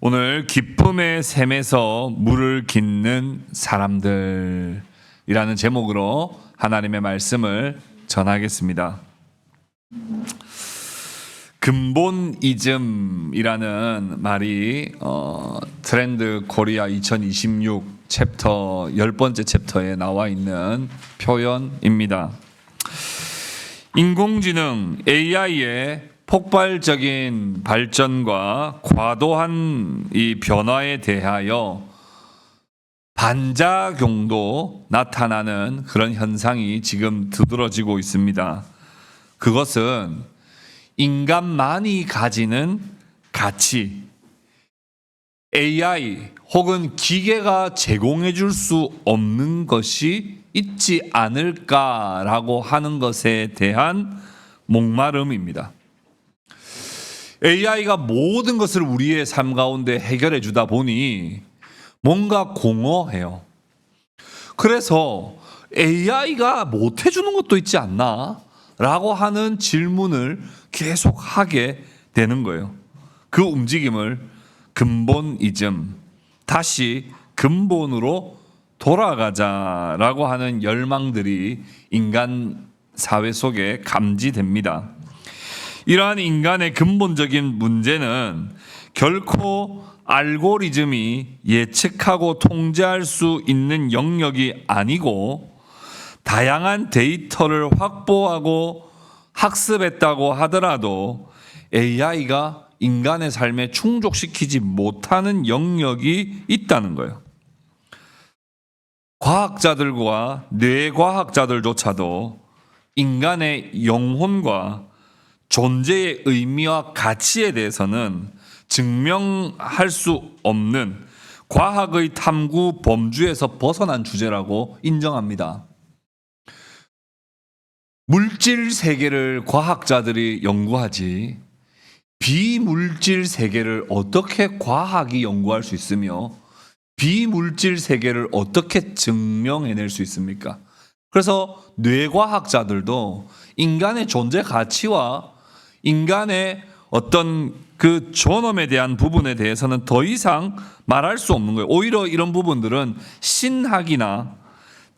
오늘 기쁨의 샘에서 물을 깃는 사람들이라는 제목으로 하나님의 말씀을 전하겠습니다. 근본이즘이라는 말이 트렌드 코리아 2026 챕터 10번째 챕터에 나와 있는 표현입니다. 인공지능 AI의 폭발적인 발전과 과도한 이 변화에 대하여 반작용도 나타나는 그런 현상이 지금 두드러지고 있습니다. 그것은 인간만이 가지는 가치, AI 혹은 기계가 제공해 줄 수 없는 것이 있지 않을까라고 하는 것에 대한 목마름입니다. AI가 모든 것을 우리의 삶 가운데 해결해 주다 보니 뭔가 공허해요. 그래서 AI가 못 해주는 것도 있지 않나? 라고 하는 질문을 계속 하게 되는 거예요. 그 움직임을 근본이즘, 다시 근본으로 돌아가자라고 하는 열망들이 인간 사회 속에 감지됩니다. 이러한 인간의 근본적인 문제는 결코 알고리즘이 예측하고 통제할 수 있는 영역이 아니고, 다양한 데이터를 확보하고 학습했다고 하더라도 AI가 인간의 삶에 충족시키지 못하는 영역이 있다는 거예요. 과학자들과 뇌과학자들조차도 인간의 영혼과 존재의 의미와 가치에 대해서는 증명할 수 없는 과학의 탐구 범주에서 벗어난 주제라고 인정합니다. 물질 세계를 과학자들이 연구하지 비물질 세계를 어떻게 과학이 연구할 수 있으며 비물질 세계를 어떻게 증명해낼 수 있습니까? 그래서 뇌과학자들도 인간의 존재 가치와 인간의 어떤 그 존엄에 대한 부분에 대해서는 더 이상 말할 수 없는 거예요. 오히려 이런 부분들은 신학이나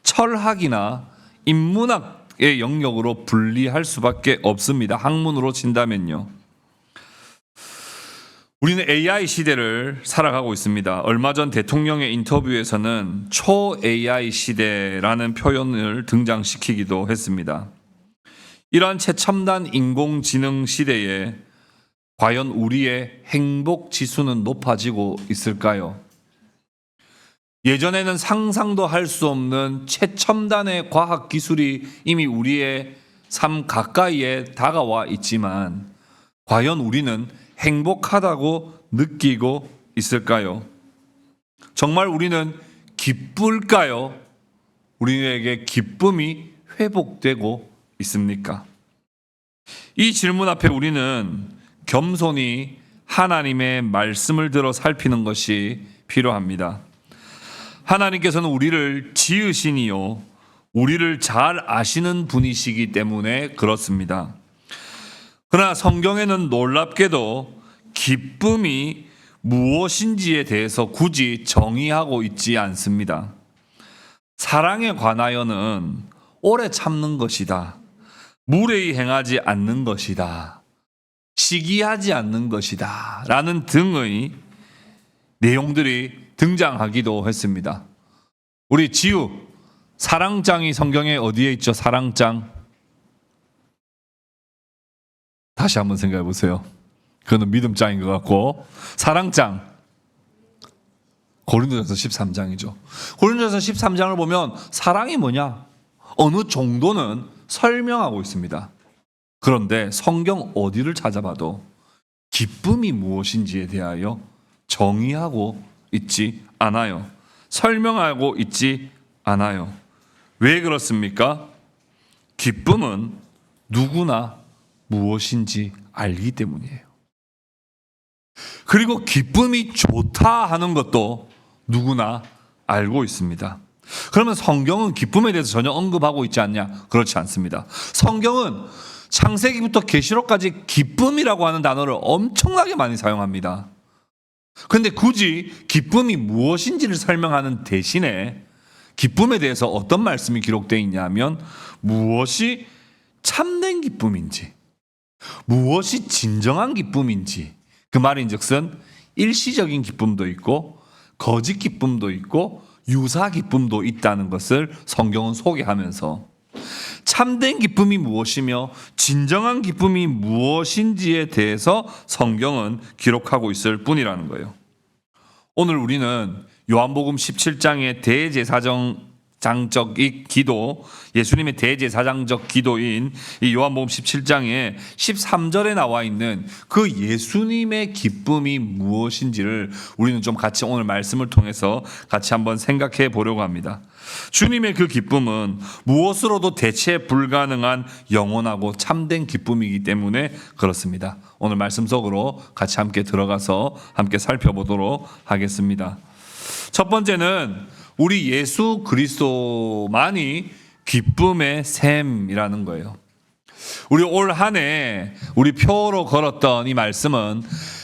철학이나 인문학의 영역으로 분리할 수밖에 없습니다. 학문으로 친다면요. 우리는 AI 시대를 살아가고 있습니다. 얼마 전 대통령의 인터뷰에서는 초-AI 시대라는 표현을 등장시키기도 했습니다. 이러한 최첨단 인공지능 시대에 과연 우리의 행복 지수는 높아지고 있을까요? 예전에는 상상도 할 수 없는 최첨단의 과학 기술이 이미 우리의 삶 가까이에 다가와 있지만, 과연 우리는 행복하다고 느끼고 있을까요? 정말 우리는 기쁠까요? 우리에게 기쁨이 회복되고 있습니까? 이 질문 앞에 우리는 겸손히 하나님의 말씀을 들어 살피는 것이 필요합니다. 하나님께서는 우리를 지으시니요, 우리를 잘 아시는 분이시기 때문에 그렇습니다. 그러나 성경에는 놀랍게도 기쁨이 무엇인지에 대해서 굳이 정의하고 있지 않습니다. 사랑에 관하여는 오래 참는 것이다, 무례히 행하지 않는 것이다, 시기하지 않는 것이다 라는 등의 내용들이 등장하기도 했습니다. 우리 지우, 사랑장이 성경에 어디에 있죠? 사랑장. 다시 한번 생각해 보세요. 그거는 믿음장인 것 같고, 사랑장 고린도전서 13장이죠. 고린도전서 13장을 보면 사랑이 뭐냐? 어느 정도는 설명하고 있습니다. 그런데 성경 어디를 찾아봐도 기쁨이 무엇인지에 대하여 정의하고 있지 않아요. 설명하고 있지 않아요. 왜 그렇습니까? 기쁨은 누구나 무엇인지 알기 때문이에요. 그리고 기쁨이 좋다 하는 것도 누구나 알고 있습니다. 그러면 성경은 기쁨에 대해서 전혀 언급하고 있지 않냐? 그렇지 않습니다. 성경은 창세기부터 계시록까지 기쁨이라고 하는 단어를 엄청나게 많이 사용합니다. 근데 굳이 기쁨이 무엇인지를 설명하는 대신에 기쁨에 대해서 어떤 말씀이 기록되어 있냐면 무엇이 참된 기쁨인지, 무엇이 진정한 기쁨인지, 그 말인즉슨 일시적인 기쁨도 있고 거짓 기쁨도 있고 유사 기쁨도 있다는 것을 성경은 소개하면서 참된 기쁨이 무엇이며 진정한 기쁨이 무엇인지에 대해서 성경은 기록하고 있을 뿐이라는 거예요. 오늘 우리는 요한복음 17장의 대제사장적 기도, 예수님의 대제사장적 기도인 이 요한복음 17장의 13절에 나와 있는 그 예수님의 기쁨이 무엇인지를 우리는 좀 같이 오늘 말씀을 통해서 같이 한번 생각해 보려고 합니다. 주님의 그 기쁨은 무엇으로도 대체 불가능한 영원하고 참된 기쁨이기 때문에 그렇습니다. 오늘 말씀 속으로 같이 함께 들어가서 함께 살펴보도록 하겠습니다. 첫 번째는 우리 예수 그리스도만이 기쁨의 샘이라는 거예요. 우리 올 한 해 우리 표로 걸었던 이 말씀은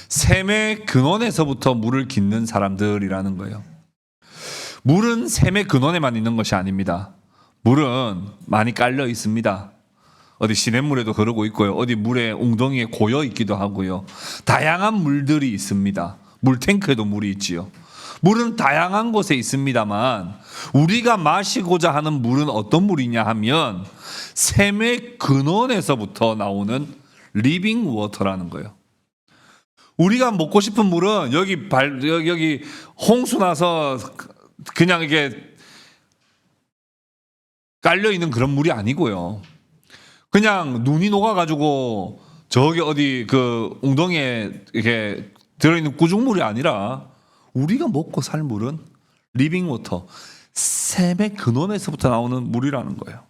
샘의 근원에서부터 물을 깃는 사람들이라는 거예요. 물은 샘의 근원에만 있는 것이 아닙니다. 물은 많이 깔려 있습니다. 어디 시냇물에도 흐르고 있고요. 어디 물에 웅덩이에 고여 있기도 하고요. 다양한 물들이 있습니다. 물탱크에도 물이 있지요. 물은 다양한 곳에 있습니다만 우리가 마시고자 하는 물은 어떤 물이냐 하면 샘의 근원에서부터 나오는 리빙 워터라는 거예요. 우리가 먹고 싶은 물은 여기 홍수 나서 그냥 이게 깔려 있는 그런 물이 아니고요. 그냥 눈이 녹아가지고 저기 어디 그 웅덩이에 이렇게 들어있는 구중물이 아니라 우리가 먹고 살 물은 리빙 워터, 샘의 근원에서부터 나오는 물이라는 거예요.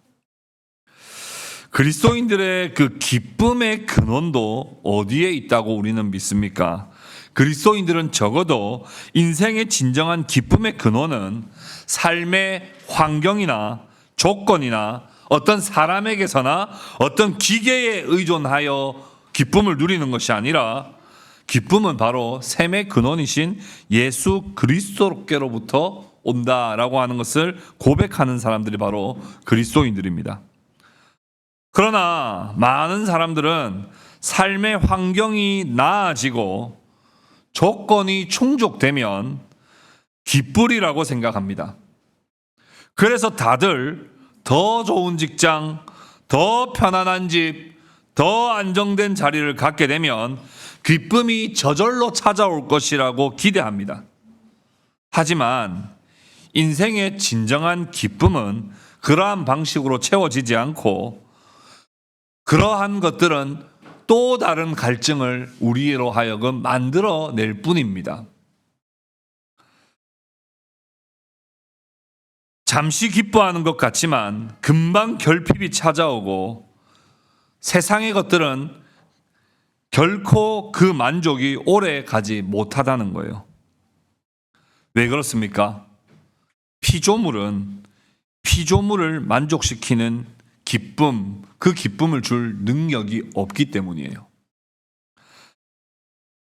그리스도인들의 그 기쁨의 근원도 어디에 있다고 우리는 믿습니까? 그리스도인들은 적어도 인생의 진정한 기쁨의 근원은 삶의 환경이나 조건이나 어떤 사람에게서나 어떤 기계에 의존하여 기쁨을 누리는 것이 아니라 기쁨은 바로 샘의 근원이신 예수 그리스도께로부터 온다라고 하는 것을 고백하는 사람들이 바로 그리스도인들입니다. 그러나 많은 사람들은 삶의 환경이 나아지고 조건이 충족되면 기쁘리라고 생각합니다. 그래서 다들 더 좋은 직장, 더 편안한 집, 더 안정된 자리를 갖게 되면 기쁨이 저절로 찾아올 것이라고 기대합니다. 하지만 인생의 진정한 기쁨은 그러한 방식으로 채워지지 않고 그러한 것들은 또 다른 갈증을 우리로 하여금 만들어낼 뿐입니다. 잠시 기뻐하는 것 같지만 금방 결핍이 찾아오고 세상의 것들은 결코 그 만족이 오래 가지 못하다는 거예요. 왜 그렇습니까? 피조물은 피조물을 만족시키는 기쁨, 그 기쁨을 줄 능력이 없기 때문이에요.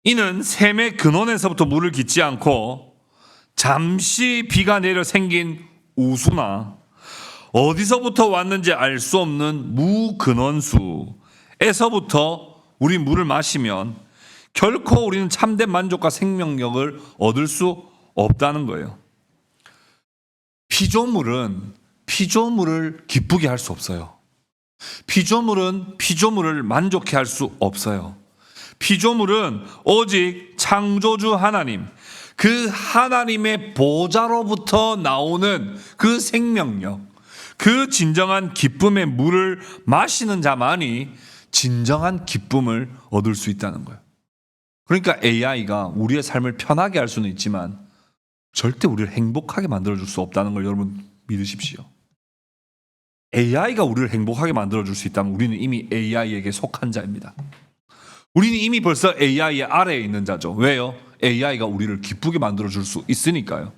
이는 샘의 근원에서부터 물을 깃지 않고 잠시 비가 내려 생긴 우수나 어디서부터 왔는지 알 수 없는 무근원수에서부터 우리 물을 마시면 결코 우리는 참된 만족과 생명력을 얻을 수 없다는 거예요. 피조물은 피조물을 기쁘게 할 수 없어요. 피조물은 피조물을 만족해 할 수 없어요. 피조물은 오직 창조주 하나님, 그 하나님의 보좌로부터 나오는 그 생명력, 그 진정한 기쁨의 물을 마시는 자만이 진정한 기쁨을 얻을 수 있다는 거예요. 그러니까 AI가 우리의 삶을 편하게 할 수는 있지만 절대 우리를 행복하게 만들어줄 수 없다는 걸 여러분 믿으십시오. AI가 우리를 행복하게 만들어줄 수 있다면 우리는 이미 AI에게 속한 자입니다. 우리는 이미 벌써 AI의 아래에 있는 자죠. 왜요? AI가 우리를 기쁘게 만들어줄 수 있으니까요.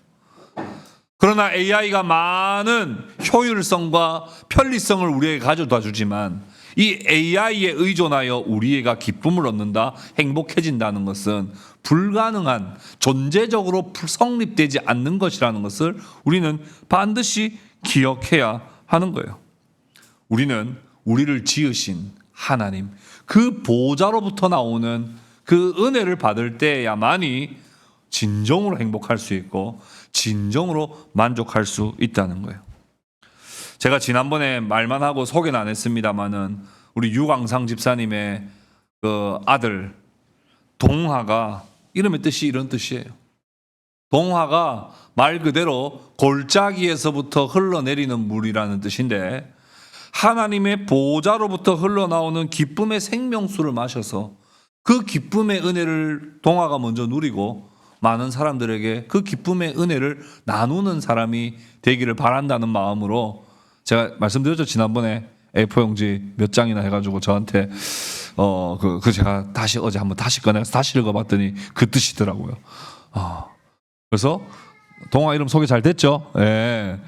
그러나 AI가 많은 효율성과 편리성을 우리에게 가져다 주지만 이 AI에 의존하여 우리가 기쁨을 얻는다, 행복해진다는 것은 불가능한, 존재적으로 성립되지 않는 것이라는 것을 우리는 반드시 기억해야 하는 거예요. 우리는 우리를 지으신 하나님, 그 보좌로부터 나오는 그 은혜를 받을 때야만이 진정으로 행복할 수 있고 진정으로 만족할 수 있다는 거예요. 제가 지난번에 말만 하고 소개는 안 했습니다마는 우리 유광상 집사님의 그 아들 동화가 이름의 뜻이 이런 뜻이에요. 동화가 말 그대로 골짜기에서부터 흘러내리는 물이라는 뜻인데, 하나님의 보좌로부터 흘러나오는 기쁨의 생명수를 마셔서 그 기쁨의 은혜를 동화가 먼저 누리고 많은 사람들에게 그 기쁨의 은혜를 나누는 사람이 되기를 바란다는 마음으로, 제가 말씀드렸죠, 지난번에 A4 용지 몇 장이나 해가지고 저한테 제가 다시 어제 한번 다시 꺼내서 다시 읽어봤더니 그 뜻이더라고요. 그래서 동화 이름 소개 잘 됐죠? 예.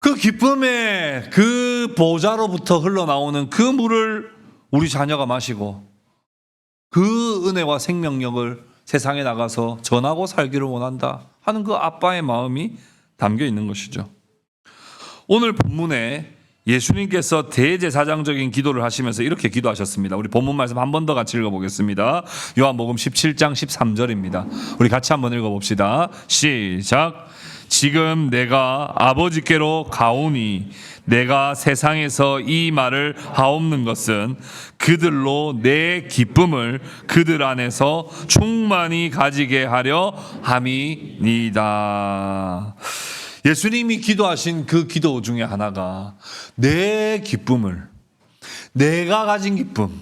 그 기쁨의 그 보좌로부터 흘러나오는 그 물을 우리 자녀가 마시고 그 은혜와 생명력을 세상에 나가서 전하고 살기를 원한다 하는 그 아빠의 마음이 담겨 있는 것이죠. 오늘 본문에 예수님께서 대제사장적인 기도를 하시면서 이렇게 기도하셨습니다. 우리 본문 말씀 한 번 더 같이 읽어보겠습니다. 요한복음 17장 13절입니다. 우리 같이 한번 읽어봅시다. 시작. 지금 내가 아버지께로 가오니 내가 세상에서 이 말을 하옵는 것은 그들로 내 기쁨을 그들 안에서 충만히 가지게 하려 함이니이다. 예수님이 기도하신 그 기도 중에 하나가 내 기쁨을, 내가 가진 기쁨,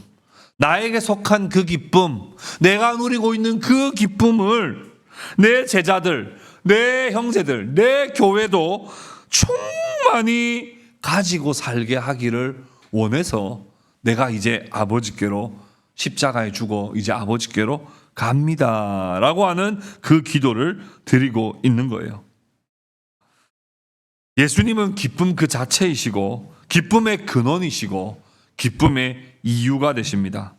나에게 속한 그 기쁨, 내가 누리고 있는 그 기쁨을 내 제자들, 내 형제들, 내 교회도 충만히 가지고 살게 하기를 원해서 내가 이제 아버지께로 십자가에 죽어 이제 아버지께로 갑니다 라고 하는 그 기도를 드리고 있는 거예요. 예수님은 기쁨 그 자체이시고 기쁨의 근원이시고 기쁨의 이유가 되십니다.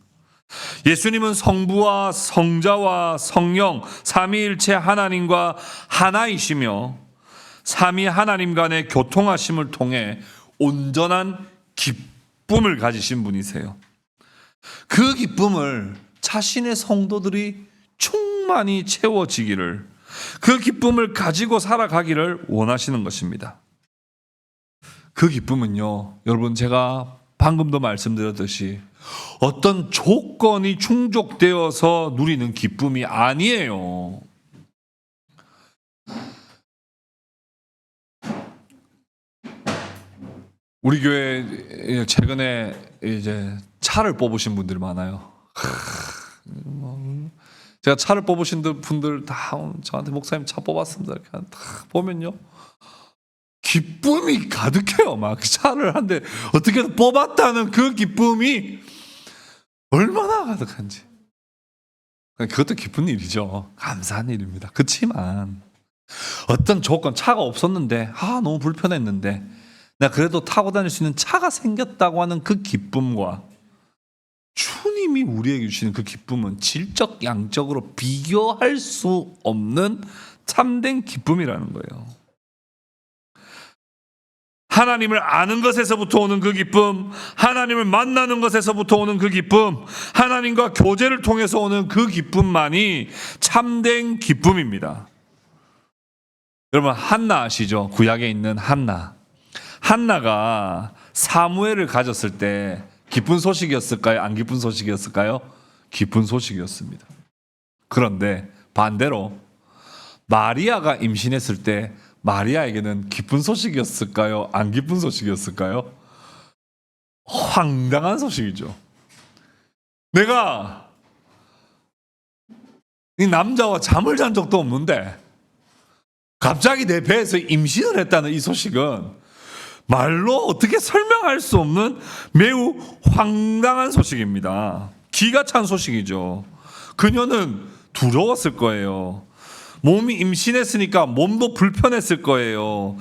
예수님은 성부와 성자와 성령 삼위일체 하나님과 하나이시며 삼위 하나님 간의 교통하심을 통해 온전한 기쁨을 가지신 분이세요. 그 기쁨을 자신의 성도들이 충만히 채워지기를, 그 기쁨을 가지고 살아가기를 원하시는 것입니다. 그 기쁨은요, 여러분, 제가 방금도 말씀드렸듯이 어떤 조건이 충족되어서 누리는 기쁨이 아니에요. 우리 교회 최근에 이제 차를 뽑으신 분들이 많아요. 제가 차를 뽑으신 분들 다 저한테 목사님 차 뽑았습니다 이렇게 다 보면요, 기쁨이 가득해요. 막 차를 한대 어떻게든 뽑았다는 그 기쁨이 얼마나 가득한지. 그것도 기쁜 일이죠. 감사한 일입니다. 그렇지만 어떤 조건, 차가 없었는데 너무 불편했는데 내가 그래도 타고 다닐 수 있는 차가 생겼다고 하는 그 기쁨과 주님이 우리에게 주시는 그 기쁨은 질적 양적으로 비교할 수 없는 참된 기쁨이라는 거예요. 하나님을 아는 것에서부터 오는 그 기쁨, 하나님을 만나는 것에서부터 오는 그 기쁨, 하나님과 교제를 통해서 오는 그 기쁨만이 참된 기쁨입니다. 여러분, 한나 아시죠? 구약에 있는 한나. 한나가 사무엘을 가졌을 때 기쁜 소식이었을까요? 안 기쁜 소식이었을까요? 기쁜 소식이었습니다. 그런데 반대로 마리아가 임신했을 때 마리아에게는 기쁜 소식이었을까요? 안 기쁜 소식이었을까요? 황당한 소식이죠. 내가 이 남자와 잠을 잔 적도 없는데 갑자기 내 배에서 임신을 했다는 이 소식은 말로 어떻게 설명할 수 없는 매우 황당한 소식입니다. 기가 찬 소식이죠. 그녀는 두려웠을 거예요. 몸이 임신했으니까 몸도 불편했을 거예요.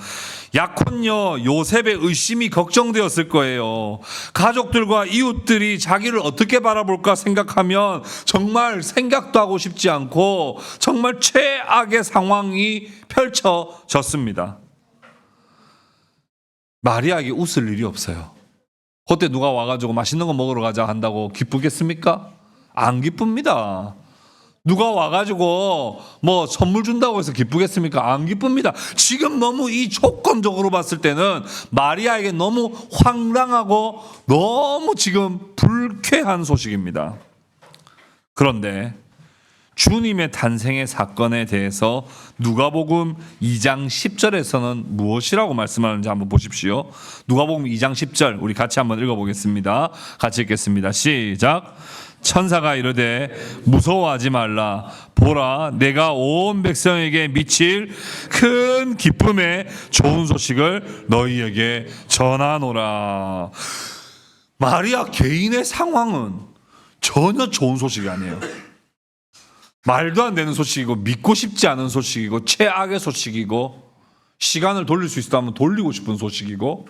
약혼녀 요셉의 의심이 걱정되었을 거예요. 가족들과 이웃들이 자기를 어떻게 바라볼까 생각하면 정말 생각도 하고 싶지 않고 정말 최악의 상황이 펼쳐졌습니다. 마리아에게 웃을 일이 없어요. 그때 누가 와가지고 맛있는 거 먹으러 가자 한다고 기쁘겠습니까? 안 기쁩니다. 누가 와가지고 뭐 선물 준다고 해서 기쁘겠습니까? 안 기쁩니다. 지금 너무 이 조건적으로 봤을 때는 마리아에게 너무 황당하고 너무 지금 불쾌한 소식입니다. 그런데 주님의 탄생의 사건에 대해서 누가복음 2장 10절에서는 무엇이라고 말씀하는지 한번 보십시오. 누가복음 2장 10절 우리 같이 한번 읽어보겠습니다. 같이 읽겠습니다. 시작. 천사가 이르되 무서워하지 말라. 보라, 내가 온 백성에게 미칠 큰 기쁨의 좋은 소식을 너희에게 전하노라. 마리아 개인의 상황은 전혀 좋은 소식이 아니에요. 말도 안 되는 소식이고 믿고 싶지 않은 소식이고 최악의 소식이고 시간을 돌릴 수 있다면 돌리고 싶은 소식이고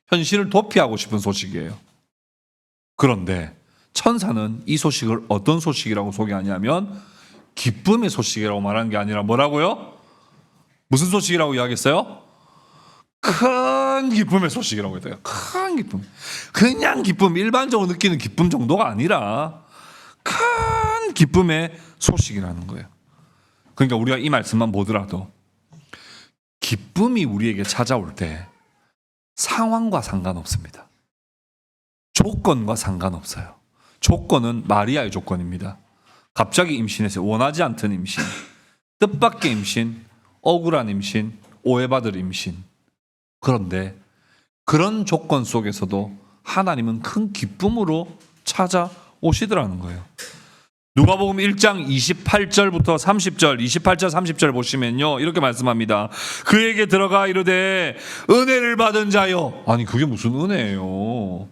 현실을 도피하고 싶은 소식이에요. 그런데 천사는 이 소식을 어떤 소식이라고 소개하냐면 기쁨의 소식이라고 말하는 게 아니라 뭐라고요? 무슨 소식이라고 이야기했어요? 큰 기쁨의 소식이라고 했어요. 큰 기쁨. 그냥 기쁨, 일반적으로 느끼는 기쁨 정도가 아니라 큰 기쁨의 소식이라는 거예요. 그러니까 우리가 이 말씀만 보더라도 기쁨이 우리에게 찾아올 때 상황과 상관없습니다. 조건과 상관없어요. 조건은 마리아의 조건입니다. 갑자기 임신해서 원하지 않던 임신, 뜻밖의 임신, 억울한 임신, 오해받을 임신. 그런데 그런 조건 속에서도 하나님은 큰 기쁨으로 찾아오시더라는 거예요. 누가복음 1장 28절부터 30절, 28절 30절 보시면요 이렇게 말씀합니다. 그에게 들어가 이르되 은혜를 받은 자여. 아니 그게 무슨 은혜예요?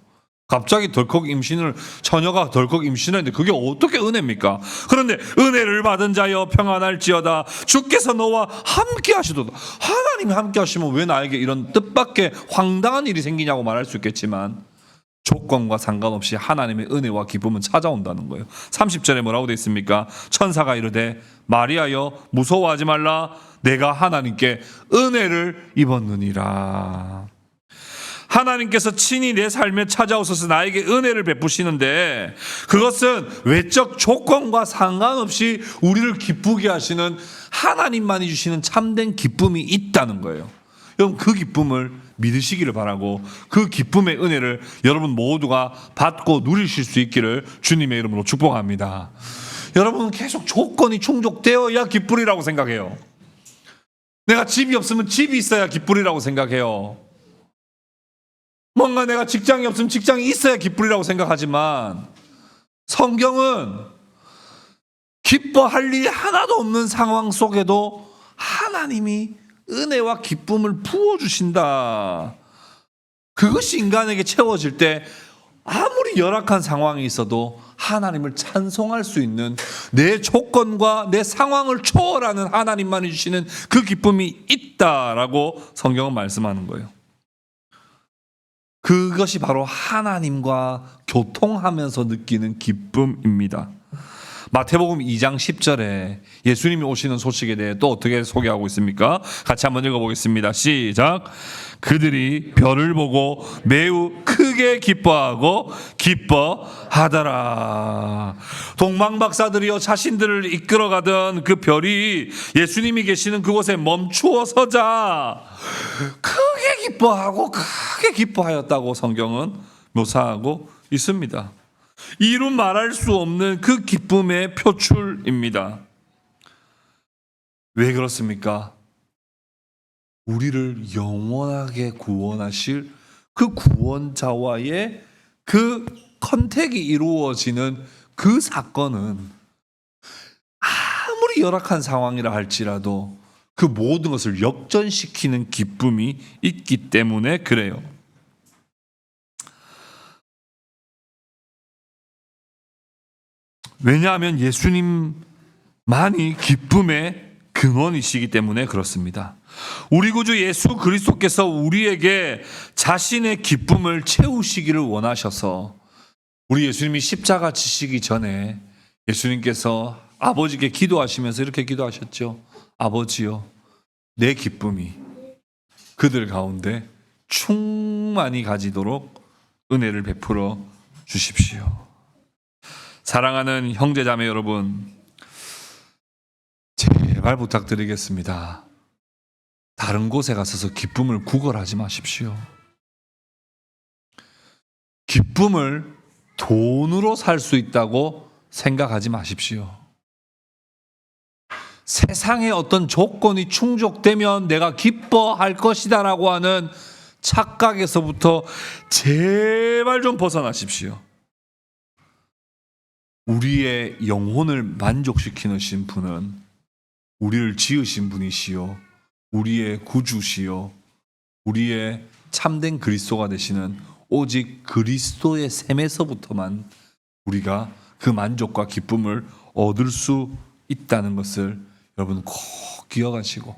갑자기 덜컥 임신을 처녀가 덜컥 임신했는데 그게 어떻게 은혜입니까? 그런데 은혜를 받은 자여 평안할지어다. 주께서 너와 함께 하시도다. 하나님이 함께 하시면 왜 나에게 이런 뜻밖의 황당한 일이 생기냐고 말할 수 있겠지만 조건과 상관없이 하나님의 은혜와 기쁨은 찾아온다는 거예요. 30절에 뭐라고 되어 있습니까? 천사가 이르되 마리아여 무서워하지 말라. 내가 하나님께 은혜를 입었느니라. 하나님께서 친히 내 삶에 찾아오셔서 나에게 은혜를 베푸시는데 그것은 외적 조건과 상관없이 우리를 기쁘게 하시는 하나님만이 주시는 참된 기쁨이 있다는 거예요. 여러분 그 기쁨을 믿으시기를 바라고 그 기쁨의 은혜를 여러분 모두가 받고 누리실 수 있기를 주님의 이름으로 축복합니다. 여러분은 계속 조건이 충족되어야 기쁘리라고 생각해요. 내가 집이 없으면 집이 있어야 기쁘리라고 생각해요. 뭔가 내가 직장이 없으면 직장이 있어야 기쁘리라고 생각하지만 성경은 기뻐할 일이 하나도 없는 상황 속에도 하나님이 은혜와 기쁨을 부어주신다. 그것이 인간에게 채워질 때 아무리 열악한 상황이 있어도 하나님을 찬송할 수 있는 내 조건과 내 상황을 초월하는 하나님만이 주시는 그 기쁨이 있다라고 성경은 말씀하는 거예요. 그것이 바로 하나님과 교통하면서 느끼는 기쁨입니다. 마태복음 2장 10절에 예수님이 오시는 소식에 대해 또 어떻게 소개하고 있습니까? 같이 한번 읽어보겠습니다. 시작. 그들이 별을 보고 매우 크게 기뻐하고 기뻐하더라. 동방박사들이여 자신들을 이끌어가던 그 별이 예수님이 계시는 그곳에 멈추어 서자 크게 기뻐하고 크게 기뻐하였다고 성경은 묘사하고 있습니다. 이루 말할 수 없는 그 기쁨의 표출입니다. 왜 그렇습니까? 우리를 영원하게 구원하실 그 구원자와의 그 컨택이 이루어지는 그 사건은 아무리 열악한 상황이라 할지라도 그 모든 것을 역전시키는 기쁨이 있기 때문에 그래요. 왜냐하면 예수님만이 기쁨의 근원이시기 때문에 그렇습니다. 우리 구주 예수 그리스도께서 우리에게 자신의 기쁨을 채우시기를 원하셔서 우리 예수님이 십자가 지시기 전에 예수님께서 아버지께 기도하시면서 이렇게 기도하셨죠. 아버지요, 내 기쁨이 그들 가운데 충만히 가지도록 은혜를 베풀어 주십시오. 사랑하는 형제자매 여러분, 제발 부탁드리겠습니다. 다른 곳에 가서서 기쁨을 구걸하지 마십시오. 기쁨을 돈으로 살 수 있다고 생각하지 마십시오. 세상의 어떤 조건이 충족되면 내가 기뻐할 것이다라고 하는 착각에서부터 제발 좀 벗어나십시오. 우리의 영혼을 만족시키는 분은 우리를 지으신 분이시요, 우리의 구주시요, 우리의 참된 그리스도가 되시는 오직 그리스도의 셈에서부터만 우리가 그 만족과 기쁨을 얻을 수 있다는 것을 여러분 꼭 기억하시고,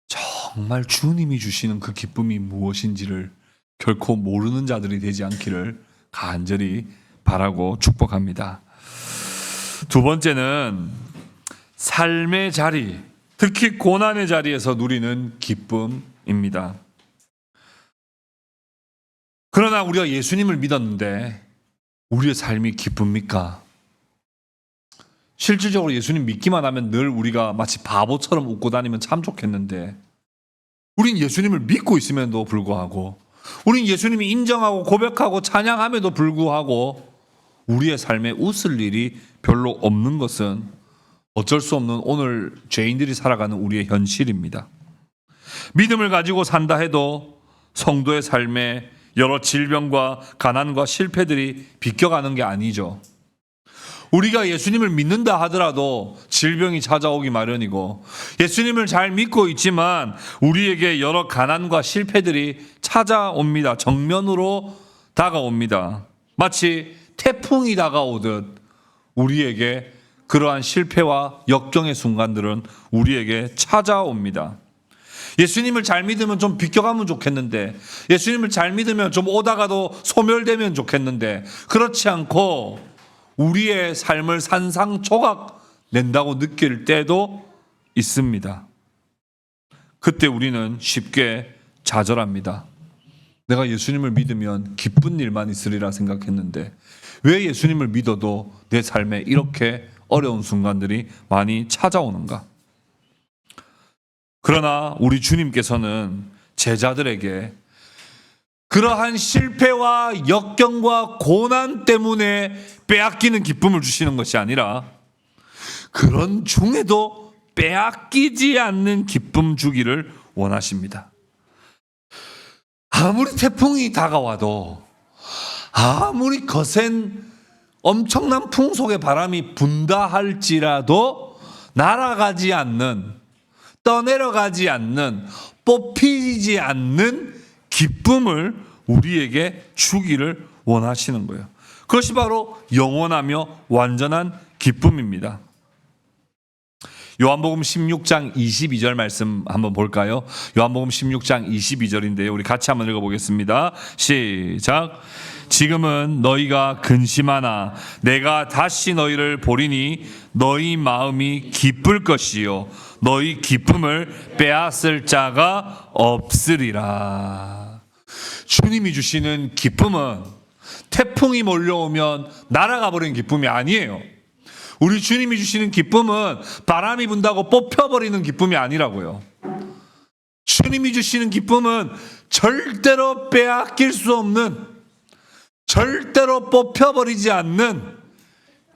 정말 주님이 주시는 그 기쁨이 무엇인지를 결코 모르는 자들이 되지 않기를 간절히 바라고 축복합니다. 두 번째는 삶의 자리, 특히 고난의 자리에서 누리는 기쁨입니다. 그러나 우리가 예수님을 믿었는데 우리의 삶이 기쁩니까? 실질적으로 예수님 믿기만 하면 늘 우리가 마치 바보처럼 웃고 다니면 참 좋겠는데, 우린 예수님을 믿고 있음에도 불구하고, 우린 예수님이 인정하고 고백하고 찬양함에도 불구하고 우리의 삶에 웃을 일이 별로 없는 것은 어쩔 수 없는 오늘 죄인들이 살아가는 우리의 현실입니다. 믿음을 가지고 산다 해도 성도의 삶에 여러 질병과 가난과 실패들이 비껴가는 게 아니죠. 우리가 예수님을 믿는다 하더라도 질병이 찾아오기 마련이고, 예수님을 잘 믿고 있지만 우리에게 여러 가난과 실패들이 찾아옵니다. 정면으로 다가옵니다. 마치 태풍이 다가오듯 우리에게 그러한 실패와 역경의 순간들은 우리에게 찾아옵니다. 예수님을 잘 믿으면 좀 비껴가면 좋겠는데, 예수님을 잘 믿으면 좀 오다가도 소멸되면 좋겠는데, 그렇지 않고 우리의 삶을 산상조각 낸다고 느낄 때도 있습니다. 그때 우리는 쉽게 좌절합니다. 내가 예수님을 믿으면 기쁜 일만 있으리라 생각했는데 왜 예수님을 믿어도 내 삶에 이렇게 어려운 순간들이 많이 찾아오는가? 그러나 우리 주님께서는 제자들에게 그러한 실패와 역경과 고난 때문에 빼앗기는 기쁨을 주시는 것이 아니라 그런 중에도 빼앗기지 않는 기쁨 주기를 원하십니다. 아무리 태풍이 다가와도, 아무리 거센 엄청난 풍속의 바람이 분다 할지라도 날아가지 않는, 떠내려가지 않는, 뽑히지 않는 기쁨을 우리에게 주기를 원하시는 거예요. 그것이 바로 영원하며 완전한 기쁨입니다. 요한복음 16장 22절 말씀 한번 볼까요? 요한복음 16장 22절인데요. 우리 같이 한번 읽어보겠습니다. 시작. 지금은 너희가 근심하나 내가 다시 너희를 보리니 너희 마음이 기쁠 것이요 너희 기쁨을 빼앗을 자가 없으리라. 주님이 주시는 기쁨은 태풍이 몰려오면 날아가 버리는 기쁨이 아니에요. 우리 주님이 주시는 기쁨은 바람이 분다고 뽑혀버리는 기쁨이 아니라고요. 주님이 주시는 기쁨은 절대로 빼앗길 수 없는, 절대로 뽑혀버리지 않는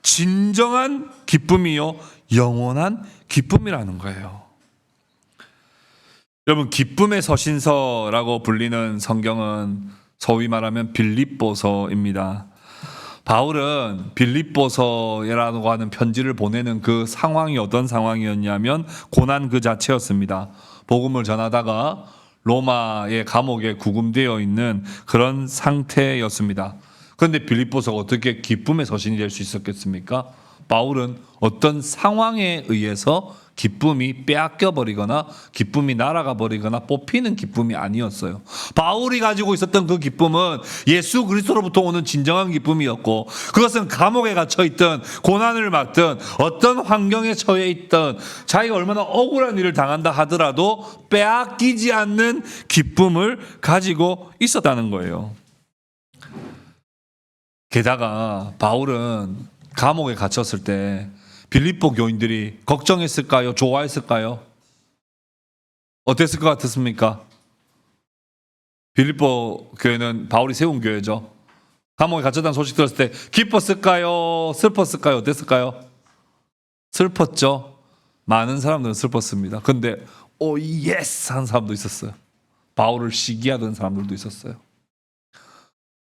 진정한 기쁨이요 영원한 기쁨이라는 거예요. 여러분, 기쁨의 서신서라고 불리는 성경은 소위 말하면 빌립보서입니다. 바울은 빌립보서라고 하는 편지를 보내는 그 상황이 어떤 상황이었냐면 고난 그 자체였습니다. 복음을 전하다가 로마의 감옥에 구금되어 있는 그런 상태였습니다. 그런데 빌립보서가 어떻게 기쁨의 서신이 될 수 있었겠습니까? 바울은 어떤 상황에 의해서 기쁨이 빼앗겨 버리거나 기쁨이 날아가 버리거나 뽑히는 기쁨이 아니었어요. 바울이 가지고 있었던 그 기쁨은 예수 그리스도로부터 오는 진정한 기쁨이었고, 그것은 감옥에 갇혀 있든 고난을 받든 어떤 환경에 처해 있든 자기가 얼마나 억울한 일을 당한다 하더라도 빼앗기지 않는 기쁨을 가지고 있었다는 거예요. 게다가 바울은 감옥에 갇혔을 때 빌립보 교인들이 걱정했을까요? 좋아했을까요? 어땠을 것 같았습니까? 빌립보 교회는 바울이 세운 교회죠. 감옥에 갇혔다는 소식 들었을 때 기뻤을까요? 슬펐을까요? 어땠을까요? 슬펐죠. 많은 사람들은 슬펐습니다. 근데 오 예스 하는 사람도 있었어요. 바울을 시기하던 사람들도 있었어요.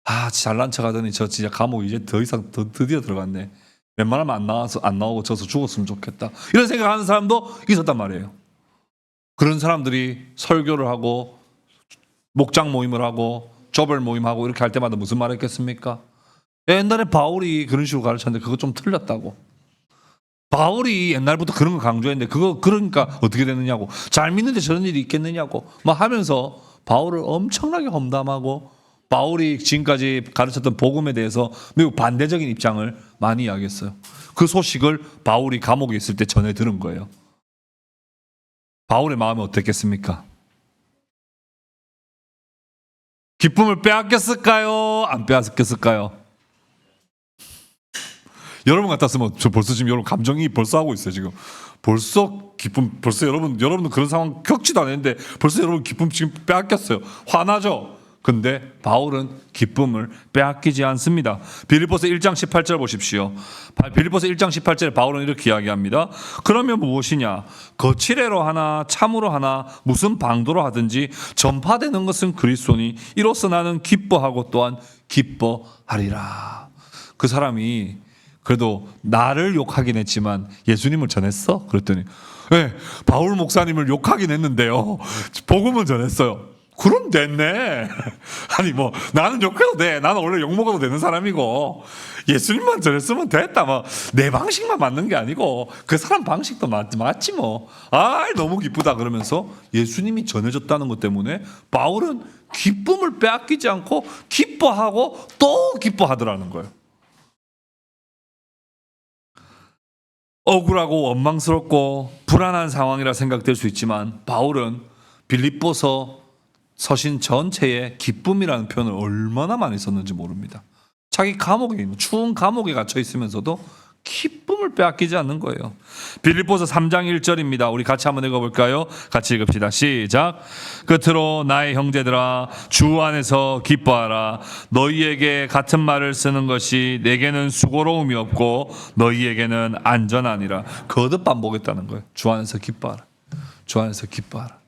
아, 잘난 척하더니 저 진짜 감옥 이제 더 이상 드디어 들어갔네. 웬만하면 안 나오고 저서 죽었으면 좋겠다. 이런 생각하는 사람도 있었단 말이에요. 그런 사람들이 설교를 하고 목장 모임을 하고 조별 모임하고 이렇게 할 때마다 무슨 말 했겠습니까? 옛날에 바울이 그런 식으로 가르쳤는데 그거 좀 틀렸다고. 바울이 옛날부터 그런 거 강조했는데 그거 그러니까 어떻게 됐느냐고. 잘 믿는데 저런 일이 있겠느냐고 막 하면서 바울을 엄청나게 험담하고 바울이 지금까지 가르쳤던 복음에 대해서 매우 반대적인 입장을 많이 이야기했어요. 그 소식을 바울이 감옥에 있을 때 전해 들은 거예요. 바울의 마음이 어땠겠습니까? 기쁨을 빼앗겼을까요? 안 빼앗겼을까요? 여러분 같았으면 저 벌써 지금 여러분 감정이 벌써 하고 있어요. 지금 벌써 기쁨 벌써 여러분도 그런 상황 겪지도 않았는데 벌써 여러분 기쁨 지금 빼앗겼어요. 화나죠? 근데 바울은 기쁨을 빼앗기지 않습니다. 빌립보서 1장 18절 보십시오. 빌립보서 1장 18절에 바울은 이렇게 이야기합니다. 그러면 무엇이냐? 거칠애로 하나 참으로 하나 무슨 방도로 하든지 전파되는 것은 그리스도니 이로써 나는 기뻐하고 또한 기뻐하리라. 그 사람이 그래도 나를 욕하긴 했지만 예수님을 전했어? 그랬더니 네, 바울 목사님을 욕하긴 했는데요. 복음은 전했어요. 그럼 됐네. 아니 뭐 나는 욕해도 돼. 나는 원래 욕 먹어도 되는 사람이고 예수님만 전했으면 됐다. 뭐 내 방식만 맞는 게 아니고 그 사람 방식도 맞지 뭐. 아 너무 기쁘다 그러면서 예수님이 전해줬다는 것 때문에 바울은 기쁨을 빼앗기지 않고 기뻐하고 또 기뻐하더라는 거예요. 억울하고 원망스럽고 불안한 상황이라 생각될 수 있지만 바울은 빌립보서 서신 전체에 기쁨이라는 표현을 얼마나 많이 썼는지 모릅니다. 자기 감옥에 있는 추운 감옥에 갇혀 있으면서도 기쁨을 빼앗기지 않는 거예요. 빌립보서 3장 1절입니다. 우리 같이 한번 읽어볼까요? 같이 읽읍시다. 시작. 끝으로 나의 형제들아 주 안에서 기뻐하라. 너희에게 같은 말을 쓰는 것이 내게는 수고로움이 없고 너희에게는 안전하니라. 거듭 반복했다는 거예요. 주 안에서 기뻐하라. 주 안에서 기뻐하라.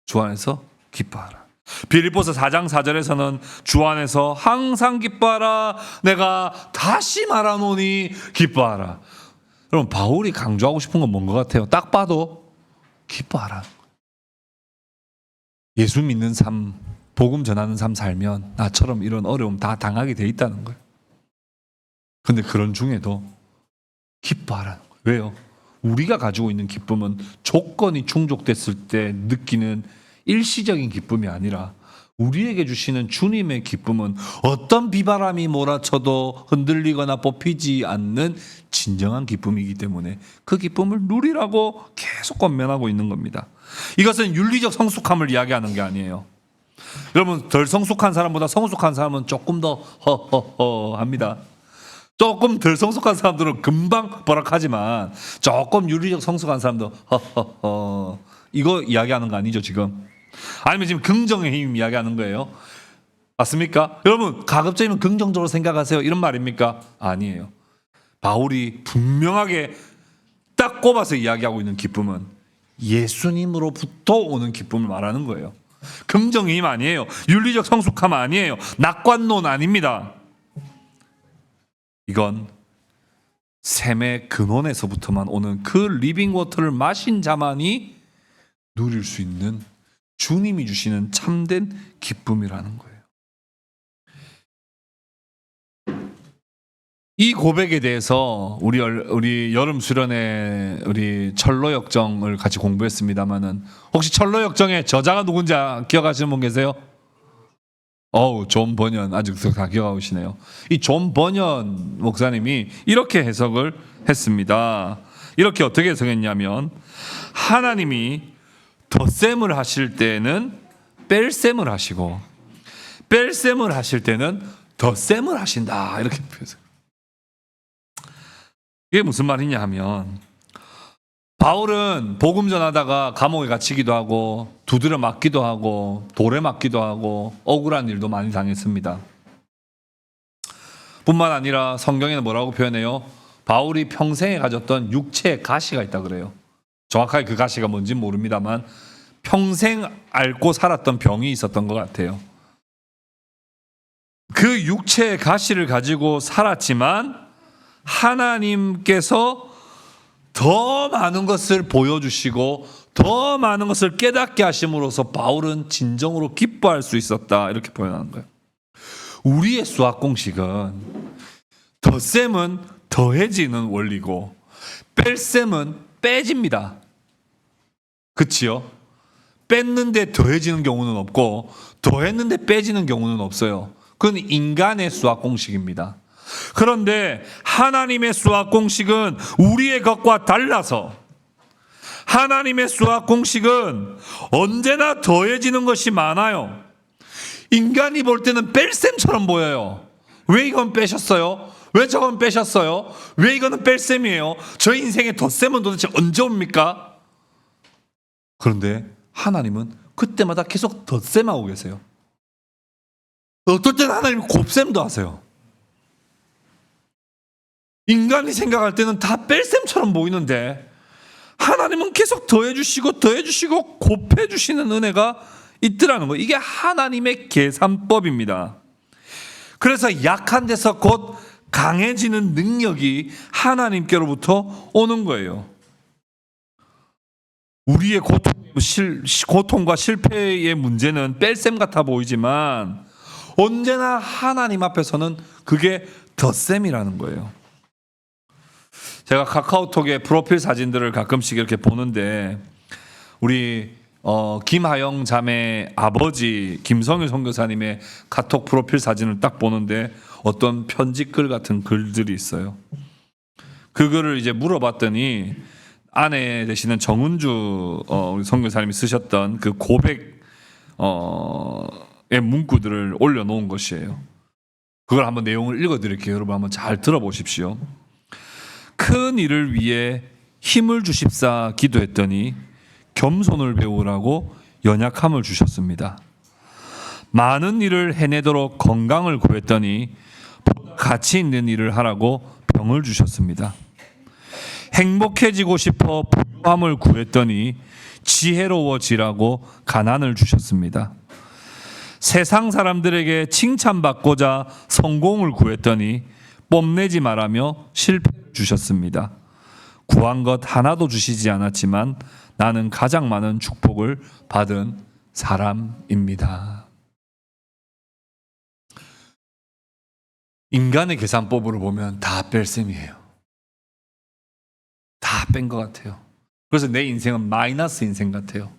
주 안에서 기뻐하라. 빌립보서 4장 4절에서는 주 안에서 항상 기뻐하라. 내가 다시 말하노니 기뻐하라. 여러분 바울이 강조하고 싶은 건 뭔 것 같아요? 딱 봐도 기뻐하라. 예수 믿는 삶, 복음 전하는 삶 살면 나처럼 이런 어려움 다 당하게 돼 있다는 거예요. 근데 그런 중에도 기뻐하라는 거예요. 왜요? 우리가 가지고 있는 기쁨은 조건이 충족됐을 때 느끼는 일시적인 기쁨이 아니라 우리에게 주시는 주님의 기쁨은 어떤 비바람이 몰아쳐도 흔들리거나 뽑히지 않는 진정한 기쁨이기 때문에 그 기쁨을 누리라고 계속 권면하고 있는 겁니다. 이것은 윤리적 성숙함을 이야기하는 게 아니에요. 여러분 덜 성숙한 사람보다 성숙한 사람은 조금 더 허허허 합니다. 조금 덜 성숙한 사람들은 금방 버럭하지만 조금 윤리적 성숙한 사람도 허허허 이거 이야기하는 거 아니죠 지금? 아니면 지금 긍정의 힘 이야기하는 거예요? 맞습니까? 여러분 가급적이면 긍정적으로 생각하세요 이런 말입니까? 아니에요. 바울이 분명하게 딱 꼽아서 이야기하고 있는 기쁨은 예수님으로부터 오는 기쁨을 말하는 거예요. 긍정의 힘 아니에요. 윤리적 성숙함 아니에요. 낙관론 아닙니다. 이건 샘의 근원에서부터만 오는 그 리빙 워터를 마신 자만이 누릴 수 있는 주님이 주시는 참된 기쁨이라는 거예요. 이 고백에 대해서 우리 여름 수련회 우리 철로역정을 같이 공부했습니다만은 혹시 철로역정의 저자가 누군지 기억하시는 분 계세요? 존 번연 아직도 다 기억하고 계시네요. 이 존 번연 목사님이 이렇게 해석을 했습니다. 이렇게 어떻게 해석했냐면 하나님이 덧셈을 하실 때는 뺄셈을 하시고 뺄셈을 하실 때는 덧셈을 하신다 이렇게 표현해요. 이게 무슨 말이냐 하면 바울은 복음 전하다가 감옥에 갇히기도 하고 두드려 맞기도 하고 돌에 맞기도 하고 억울한 일도 많이 당했습니다. 뿐만 아니라 성경에는 뭐라고 표현해요? 바울이 평생에 가졌던 육체의 가시가 있다 그래요. 정확하게 그 가시가 뭔지는 모릅니다만 평생 앓고 살았던 병이 있었던 것 같아요. 그 육체의 가시를 가지고 살았지만 하나님께서 더 많은 것을 보여주시고 더 많은 것을 깨닫게 하심으로써 바울은 진정으로 기뻐할 수 있었다 이렇게 표현하는 거예요. 우리의 수학 공식은 덧셈은 더해지는 원리고 뺄셈은 빼집니다. 그치요? 뺐는데 더해지는 경우는 없고 더했는데 빼지는 경우는 없어요. 그건 인간의 수학 공식입니다. 그런데 하나님의 수학 공식은 우리의 것과 달라서 하나님의 수학 공식은 언제나 더해지는 것이 많아요. 인간이 볼 때는 뺄셈처럼 보여요. 왜 이건 빼셨어요? 왜 저건 빼셨어요? 왜 이거는 뺄셈이에요? 저희 인생의 덧셈은 도대체 언제 옵니까? 그런데 하나님은 그때마다 계속 덧셈하고 계세요. 어떨 때는 하나님은 곱셈도 하세요. 인간이 생각할 때는 다 뺄셈처럼 보이는데 하나님은 계속 더해주시고 곱해주시는 은혜가 있더라는 거예요. 이게 하나님의 계산법입니다. 그래서 약한 데서 곧 강해지는 능력이 하나님께로부터 오는 거예요. 우리의 고통과 실패의 문제는 뺄셈 같아 보이지만 언제나 하나님 앞에서는 그게 덧셈이라는 거예요. 제가 카카오톡에 프로필 사진들을 가끔씩 이렇게 보는데 우리 김하영 자매 아버지 김성일 선교사님의 카톡 프로필 사진을 딱 보는데 어떤 편지글 같은 글들이 있어요. 그거를 이제 물어봤더니 아내 되시는 정은주 우리 선교사님이 쓰셨던 그 고백의 문구들을 올려놓은 것이에요. 그걸 한번 내용을 읽어드릴게요. 여러분 한번 잘 들어보십시오. 큰 일을 위해 힘을 주십사 기도했더니 겸손을 배우라고 연약함을 주셨습니다. 많은 일을 해내도록 건강을 구했더니 가치 있는 일을 하라고 병을 주셨습니다. 행복해지고 싶어 부유함을 구했더니 지혜로워지라고 가난을 주셨습니다. 세상 사람들에게 칭찬받고자 성공을 구했더니 뽐내지 말라며 실패를 주셨습니다. 구한 것 하나도 주시지 않았지만 나는 가장 많은 축복을 받은 사람입니다. 인간의 계산법으로 보면 다 뺄셈이에요. 다 뺀 것 같아요. 그래서 내 인생은 마이너스 인생 같아요.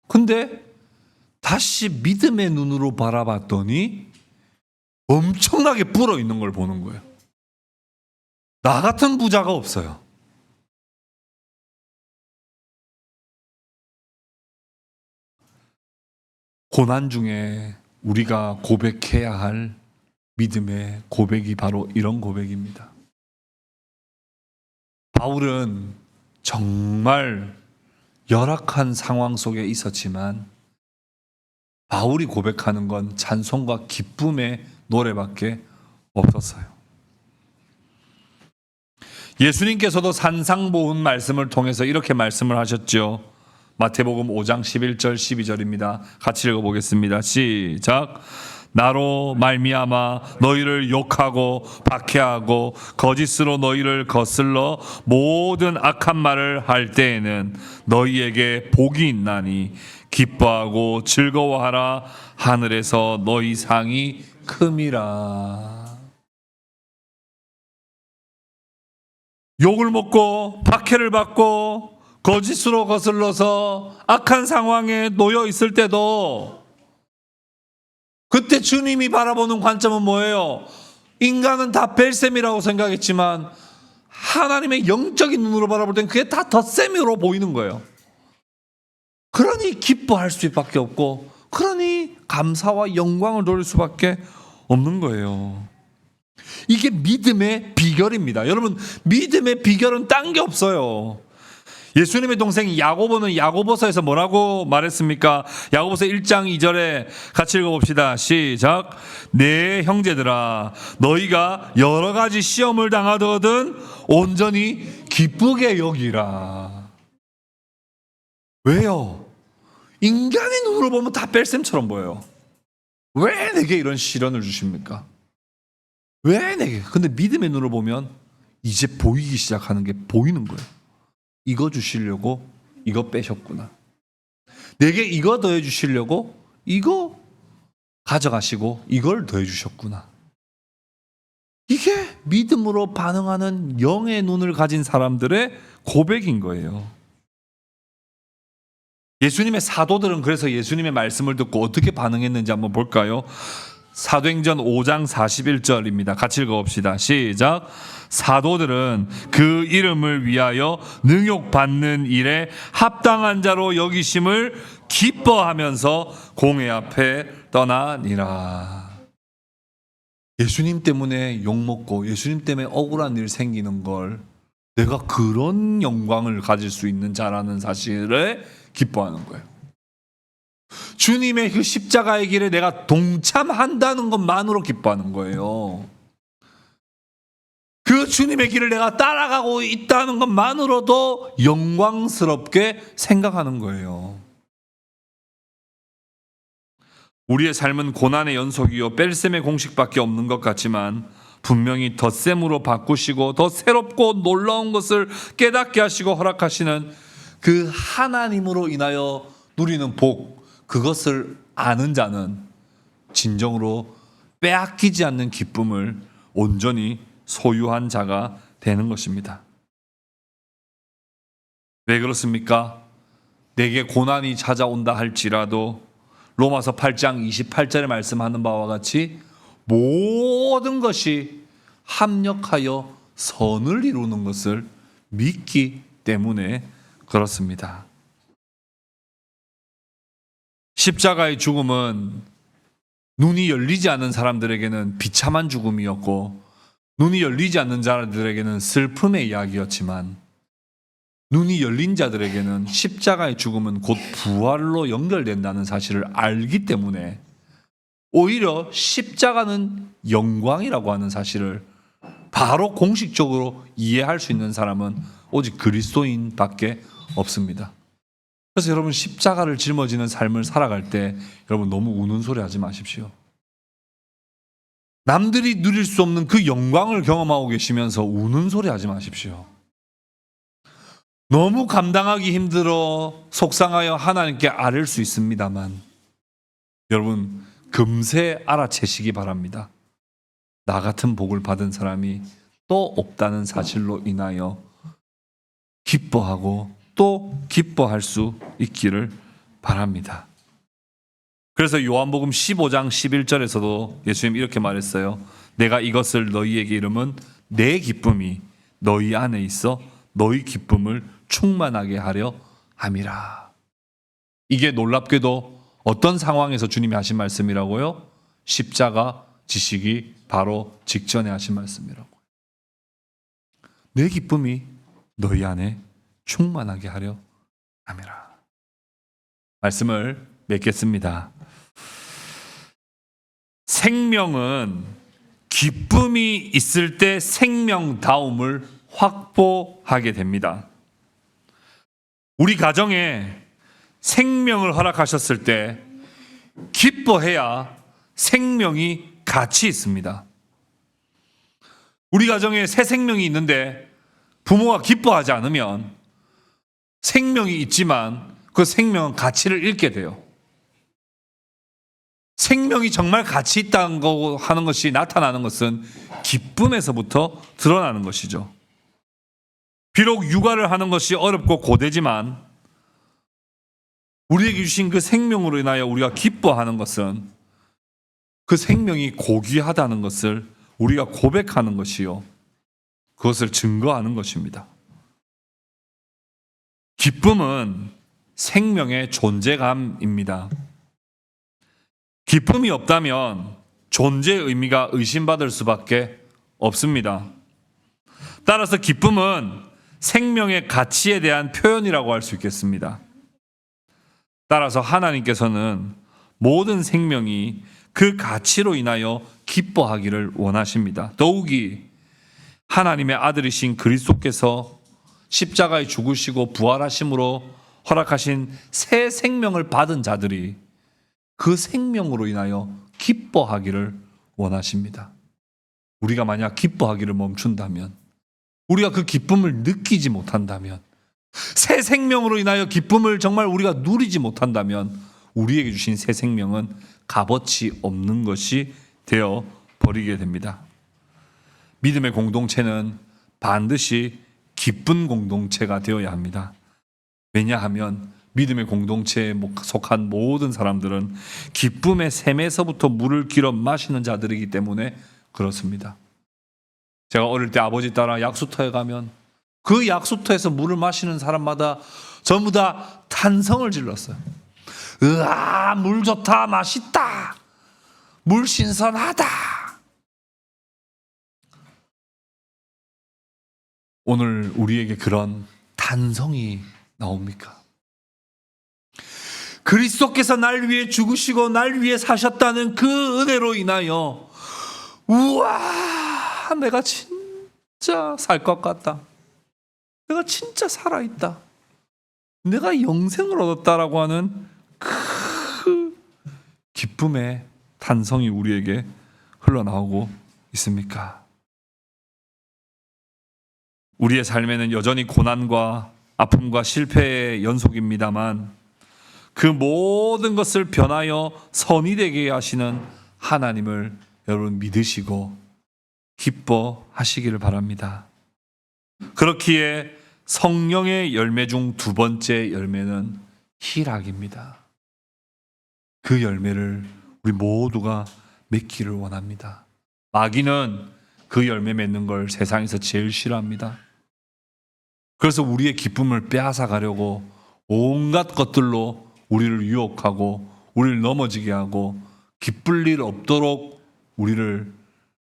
근데 다시 믿음의 눈으로 바라봤더니 엄청나게 불어 있는 걸 보는 거예요. 나 같은 부자가 없어요. 고난 중에 우리가 고백해야 할 믿음의 고백이 바로 이런 고백입니다. 바울은 정말 열악한 상황 속에 있었지만 바울이 고백하는 건 찬송과 기쁨의 노래밖에 없었어요. 예수님께서도 산상보훈 말씀을 통해서 이렇게 말씀을 하셨죠. 마태복음 5장 11절 12절입니다. 같이 읽어보겠습니다. 시작. 나로 말미암아 너희를 욕하고 박해하고 거짓으로 너희를 거슬러 모든 악한 말을 할 때에는 너희에게 복이 있나니 기뻐하고 즐거워하라. 하늘에서 너희 상이 큼이라. 욕을 먹고 박해를 받고 거짓으로 거슬러서 악한 상황에 놓여 있을 때도 그때 주님이 바라보는 관점은 뭐예요? 인간은 다 벨셈이라고 생각했지만 하나님의 영적인 눈으로 바라볼 땐 그게 다 덧셈으로 보이는 거예요. 그러니 기뻐할 수밖에 없고 그러니 감사와 영광을 돌릴 수밖에 없는 거예요. 이게 믿음의 비결입니다. 여러분, 믿음의 비결은 딴 게 없어요. 예수님의 동생 야고보는 야고보서에서 뭐라고 말했습니까? 야고보서 1장 2절에 같이 읽어봅시다. 시작. 내 형제들아, 너희가 여러 가지 시험을 당하거든 온전히 기쁘게 여기라. 왜요? 인간의 눈으로 보면 다 뺄셈처럼 보여요. 왜 내게 이런 시련을 주십니까? 왜 내게? 근데 믿음의 눈으로 보면 이제 보이기 시작하는 게 보이는 거예요. 이거 주시려고 이거 빼셨구나. 내게 이거 더해 주시려고 이거 가져가시고 이걸 더해 주셨구나. 이게 믿음으로 반응하는 영의 눈을 가진 사람들의 고백인 거예요. 예수님의 사도들은 그래서 예수님의 말씀을 듣고 어떻게 반응했는지 한번 볼까요? 사도행전 5장 41절입니다. 같이 읽어봅시다. 시작. 사도들은 그 이름을 위하여 능욕받는 일에 합당한 자로 여기심을 기뻐하면서 공회 앞에 떠나니라. 예수님 때문에 욕먹고 예수님 때문에 억울한 일 생기는 걸 내가 그런 영광을 가질 수 있는 자라는 사실에 기뻐하는 거예요. 주님의 그 십자가의 길에 내가 동참한다는 것만으로 기뻐하는 거예요. 그 주님의 길을 내가 따라가고 있다는 것만으로도 영광스럽게 생각하는 거예요. 우리의 삶은 고난의 연속이요 뺄셈의 공식밖에 없는 것 같지만 분명히 덧셈으로 바꾸시고 더 새롭고 놀라운 것을 깨닫게 하시고 허락하시는 그 하나님으로 인하여 누리는 복, 그것을 아는 자는 진정으로 빼앗기지 않는 기쁨을 온전히 소유한 자가 되는 것입니다. 왜 그렇습니까? 내게 고난이 찾아온다 할지라도 로마서 8장 28절에 말씀하는 바와 같이 모든 것이 합력하여 선을 이루는 것을 믿기 때문에 그렇습니다. 십자가의 죽음은 눈이 열리지 않는 사람들에게는 비참한 죽음이었고 눈이 열리지 않는 자들에게는 슬픔의 이야기였지만 눈이 열린 자들에게는 십자가의 죽음은 곧 부활로 연결된다는 사실을 알기 때문에 오히려 십자가는 영광이라고 하는 사실을 바로 공식적으로 이해할 수 있는 사람은 오직 그리스도인밖에 없습니다. 그래서 여러분 십자가를 짊어지는 삶을 살아갈 때 여러분 너무 우는 소리 하지 마십시오. 남들이 누릴 수 없는 그 영광을 경험하고 계시면서 우는 소리 하지 마십시오. 너무 감당하기 힘들어 속상하여 하나님께 아뢰을 수 있습니다만 여러분 금세 알아채시기 바랍니다. 나 같은 복을 받은 사람이 또 없다는 사실로 인하여 기뻐하고 또 기뻐할 수 있기를 바랍니다. 그래서 요한복음 15장 11절에서도 예수님 이렇게 말했어요. 내가 이것을 너희에게 이름은 내 기쁨이 너희 안에 있어 너희 기쁨을 충만하게 하려 함이라. 이게 놀랍게도 어떤 상황에서 주님이 하신 말씀이라고요? 십자가 지시기 바로 직전에 하신 말씀이라고요. 내 기쁨이 너희 안에 충만하게 하려 함이라. 말씀을 맺겠습니다. 생명은 기쁨이 있을 때 생명다움을 확보하게 됩니다. 우리 가정에 생명을 허락하셨을 때 기뻐해야 생명이 가치 있습니다. 우리 가정에 새 생명이 있는데 부모가 기뻐하지 않으면 생명이 있지만 그 생명은 가치를 잃게 돼요. 생명이 정말 가치 있다는 거 하는 것이 나타나는 것은 기쁨에서부터 드러나는 것이죠. 비록 육아를 하는 것이 어렵고 고되지만 우리에게 주신 그 생명으로 인하여 우리가 기뻐하는 것은 그 생명이 고귀하다는 것을 우리가 고백하는 것이요, 그것을 증거하는 것입니다. 기쁨은 생명의 존재감입니다. 기쁨이 없다면 존재의 의미가 의심받을 수밖에 없습니다. 따라서 기쁨은 생명의 가치에 대한 표현이라고 할 수 있겠습니다. 따라서 하나님께서는 모든 생명이 그 가치로 인하여 기뻐하기를 원하십니다. 더욱이 하나님의 아들이신 그리스도께서 십자가에 죽으시고 부활하심으로 허락하신 새 생명을 받은 자들이 그 생명으로 인하여 기뻐하기를 원하십니다. 우리가 만약 기뻐하기를 멈춘다면, 우리가 그 기쁨을 느끼지 못한다면, 새 생명으로 인하여 기쁨을 정말 우리가 누리지 못한다면 우리에게 주신 새 생명은 값어치 없는 것이 되어 버리게 됩니다. 믿음의 공동체는 반드시 기쁜 공동체가 되어야 합니다. 왜냐하면 믿음의 공동체에 속한 모든 사람들은 기쁨의 샘에서부터 물을 길어 마시는 자들이기 때문에 그렇습니다. 제가 어릴 때 아버지 따라 약수터에 가면 그 약수터에서 물을 마시는 사람마다 전부 다 탄성을 질렀어요. 으아, 물 좋다, 맛있다, 물 신선하다. 오늘 우리에게 그런 탄성이 나옵니까? 그리스도께서 날 위해 죽으시고 날 위해 사셨다는 그 은혜로 인하여 우와, 내가 진짜 살 것 같다, 내가 진짜 살아있다, 내가 영생을 얻었다라고 하는 그 기쁨의 탄성이 우리에게 흘러나오고 있습니까? 우리의 삶에는 여전히 고난과 아픔과 실패의 연속입니다만 그 모든 것을 변하여 선이 되게 하시는 하나님을 여러분 믿으시고 기뻐하시기를 바랍니다. 그렇기에 성령의 열매 중 두 번째 열매는 희락입니다. 그 열매를 우리 모두가 맺기를 원합니다. 마귀는 그 열매 맺는 걸 세상에서 제일 싫어합니다. 그래서 우리의 기쁨을 빼앗아 가려고 온갖 것들로 우리를 유혹하고 우리를 넘어지게 하고 기쁠 일 없도록 우리를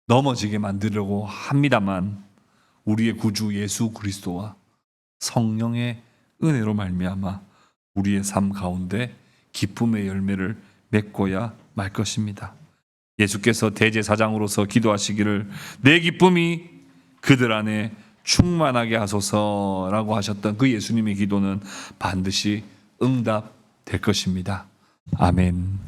넘어지게 만들려고 합니다만 우리의 구주 예수 그리스도와 성령의 은혜로 말미암아 우리의 삶 가운데 기쁨의 열매를 맺고야 말 것입니다. 예수께서 대제사장으로서 기도하시기를 내 기쁨이 그들 안에 충만하게 하소서라고 하셨던 그 예수님의 기도는 반드시 응답될 것입니다. 아멘.